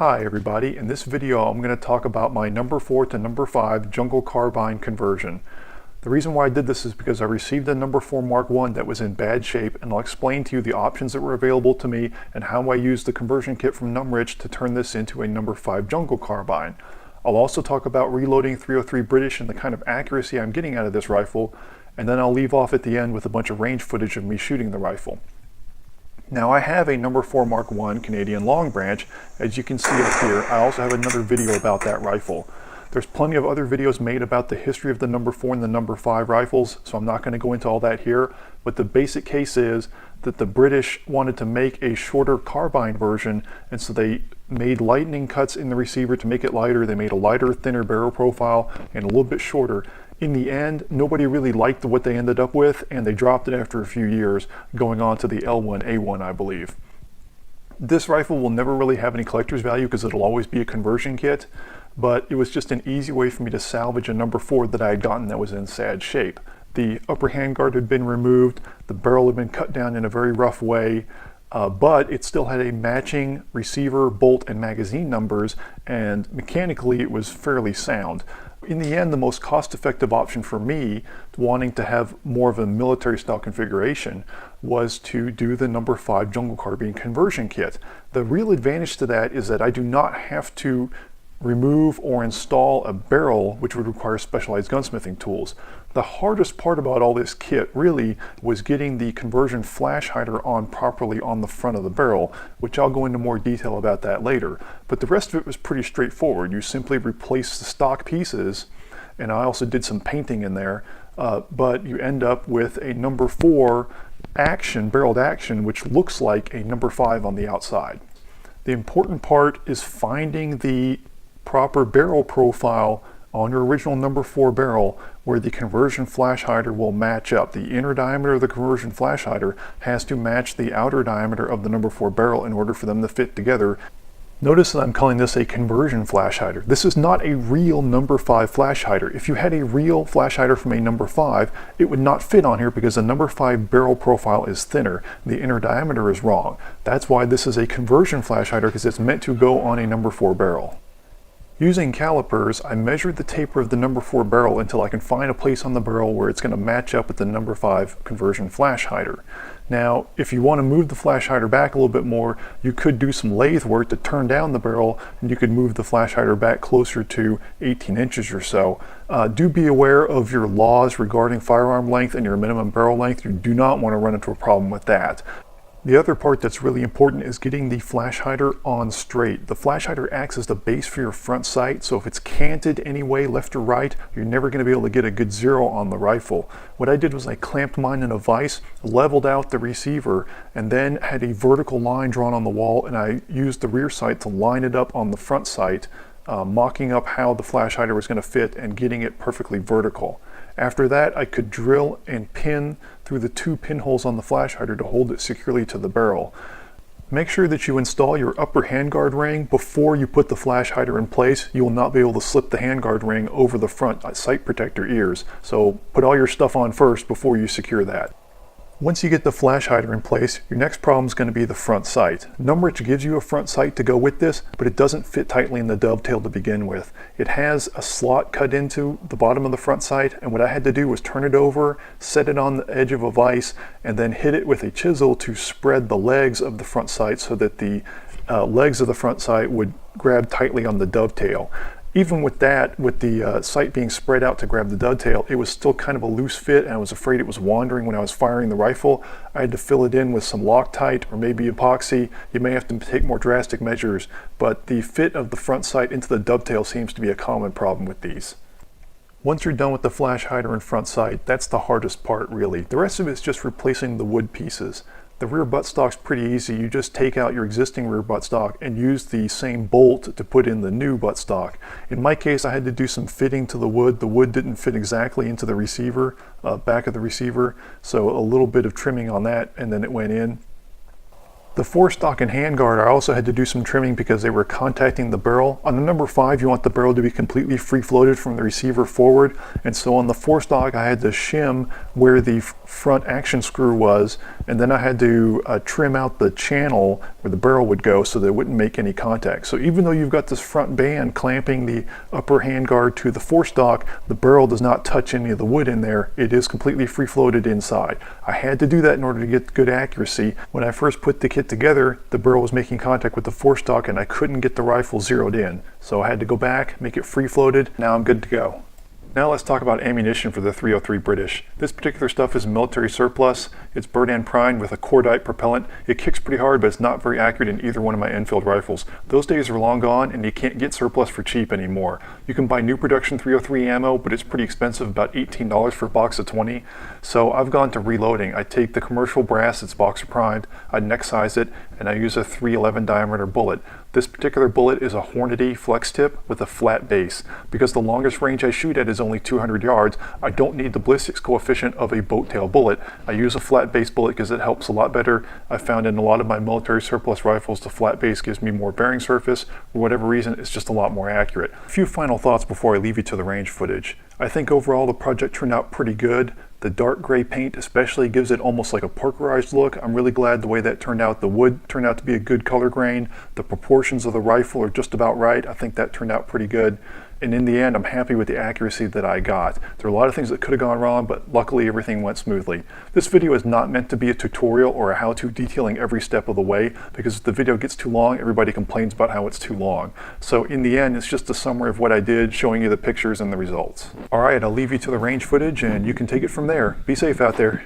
Hi everybody, in this video I'm going to talk about my number 4 to number 5 jungle carbine conversion. The reason why I did this is because I received a number 4 Mk1 that was in bad shape, and I'll explain to you the options that were available to me and how I used the conversion kit from Numrich to turn this into a number 5 jungle carbine. I'll also talk about reloading 303 British and the kind of accuracy I'm getting out of this rifle, and then I'll leave off at the end with a bunch of range footage of me shooting the rifle. Now I have a number 4 Mk1 Canadian long branch, as you can see up here. I also have another video about that rifle. There's plenty of other videos made about the history of the number 4 and the number 5 rifles, so I'm not going to go into all that here, but the basic case is that the British wanted to make a shorter carbine version, and so they made lightning cuts in the receiver to make it lighter. They made a lighter, thinner barrel profile and a little bit shorter. In the end, nobody really liked what they ended up with, and they dropped it after a few years, going on to the L1A1, I believe. This rifle will never really have any collector's value because it'll always be a conversion kit, but it was just an easy way for me to salvage a number 4 that I had gotten that was in sad shape. The upper handguard had been removed, the barrel had been cut down in a very rough way, but it still had a matching receiver, bolt, and magazine numbers, and mechanically it was fairly sound. In the end, the most cost-effective option for me, wanting to have more of a military-style configuration, was to do the number 5 jungle carbine conversion kit. The real advantage to that is that I do not have to remove or install a barrel, which would require specialized gunsmithing tools. The hardest part about all this kit really was getting the conversion flash hider on properly on the front of the barrel, which I'll go into more detail about that later. But the rest of it was pretty straightforward. You simply replace the stock pieces, and I also did some painting in there, but you end up with a number 4 action, barreled action, which looks like a number 5 on the outside. The important part is finding the proper barrel profile on your original number 4 barrel where the conversion flash hider will match up. The inner diameter of the conversion flash hider has to match the outer diameter of the number 4 barrel in order for them to fit together. Notice that I'm calling this a conversion flash hider. This is not a real number 5 flash hider. If you had a real flash hider from a number 5, it would not fit on here because the number 5 barrel profile is thinner. The inner diameter is wrong. That's why this is a conversion flash hider, because it's meant to go on a number 4 barrel. Using calipers, I measured the taper of the number 4 barrel until I can find a place on the barrel where it's going to match up with the number 5 conversion flash hider. Now, if you want to move the flash hider back a little bit more, you could do some lathe work to turn down the barrel, and you could move the flash hider back closer to 18 inches or so. Do be aware of your laws regarding firearm length and your minimum barrel length. You do not want to run into a problem with that. The other part that's really important is getting the flash hider on straight. The flash hider acts as the base for your front sight, so if it's canted any way, left or right, you're never going to be able to get a good zero on the rifle. What I did was I clamped mine in a vise, leveled out the receiver, and then had a vertical line drawn on the wall, and I used the rear sight to line it up on the front sight, mocking up how the flash hider was going to fit and getting it perfectly vertical. After that, I could drill and pin through the 2 pinholes on the flash hider to hold it securely to the barrel. Make sure that you install your upper handguard ring before you put the flash hider in place. You will not be able to slip the handguard ring over the front sight protector ears. So put all your stuff on first before you secure that. Once you get the flash hider in place, your next problem is going to be the front sight. Numrich gives you a front sight to go with this, but it doesn't fit tightly in the dovetail to begin with. It has a slot cut into the bottom of the front sight, and what I had to do was turn it over, set it on the edge of a vise, and then hit it with a chisel to spread the legs of the front sight so that the legs of the front sight would grab tightly on the dovetail. Even with that, with the sight being spread out to grab the dovetail, it was still kind of a loose fit, and I was afraid it was wandering when I was firing the rifle. I had to fill it in with some Loctite or maybe epoxy. You may have to take more drastic measures, but the fit of the front sight into the dovetail seems to be a common problem with these. Once you're done with the flash hider and front sight, that's the hardest part really. The rest of it is just replacing the wood pieces. The rear buttstock's pretty easy. You just take out your existing rear buttstock and use the same bolt to put in the new buttstock. In my case, I had to do some fitting to the wood. The wood didn't fit exactly into the receiver, back of the receiver, so a little bit of trimming on that, and then it went in. The forestock and handguard, I also had to do some trimming because they were contacting the barrel. On the number 5, you want the barrel to be completely free floated from the receiver forward, and so on the forestock I had to shim where the front action screw was, and then I had to trim out the channel where the barrel would go so that it wouldn't make any contact. So even though you've got this front band clamping the upper handguard to the forestock, the barrel does not touch any of the wood in there. It is completely free floated inside. I had to do that in order to get good accuracy. When I first put the kit together, the barrel was making contact with the forestock and I couldn't get the rifle zeroed in. So I had to go back, make it free floated. Now I'm good to go. Now let's talk about ammunition for the 303 British. This particular stuff is military surplus. It's Berdan primed with a cordite propellant. It kicks pretty hard, but it's not very accurate in either one of my Enfield rifles. Those days are long gone, and you can't get surplus for cheap anymore. You can buy new production 303 ammo, but it's pretty expensive, about $18 for a box of 20. So I've gone to reloading. I take the commercial brass that's boxer primed, I neck size it, and I use a 311 diameter bullet. This particular bullet is a Hornady flex tip with a flat base. Because the longest range I shoot at is only 200 yards, I don't need the ballistics coefficient of a boat tail bullet. I use a flat base bullet because it helps a lot better. I found in a lot of my military surplus rifles, the flat base gives me more bearing surface. For whatever reason, it's just a lot more accurate. A few final thoughts before I leave you to the range footage. I think overall the project turned out pretty good. The dark gray paint especially gives it almost like a parkerized look. I'm really glad the way that turned out. The wood turned out to be a good color grain. The proportions of the rifle are just about right. I think that turned out pretty good. And in the end, I'm happy with the accuracy that I got. There are a lot of things that could have gone wrong, but luckily everything went smoothly. This video is not meant to be a tutorial or a how-to detailing every step of the way, because if the video gets too long, everybody complains about how it's too long. So in the end, it's just a summary of what I did, showing you the pictures and the results. All right, I'll leave you to the range footage and you can take it from there. Be safe out there.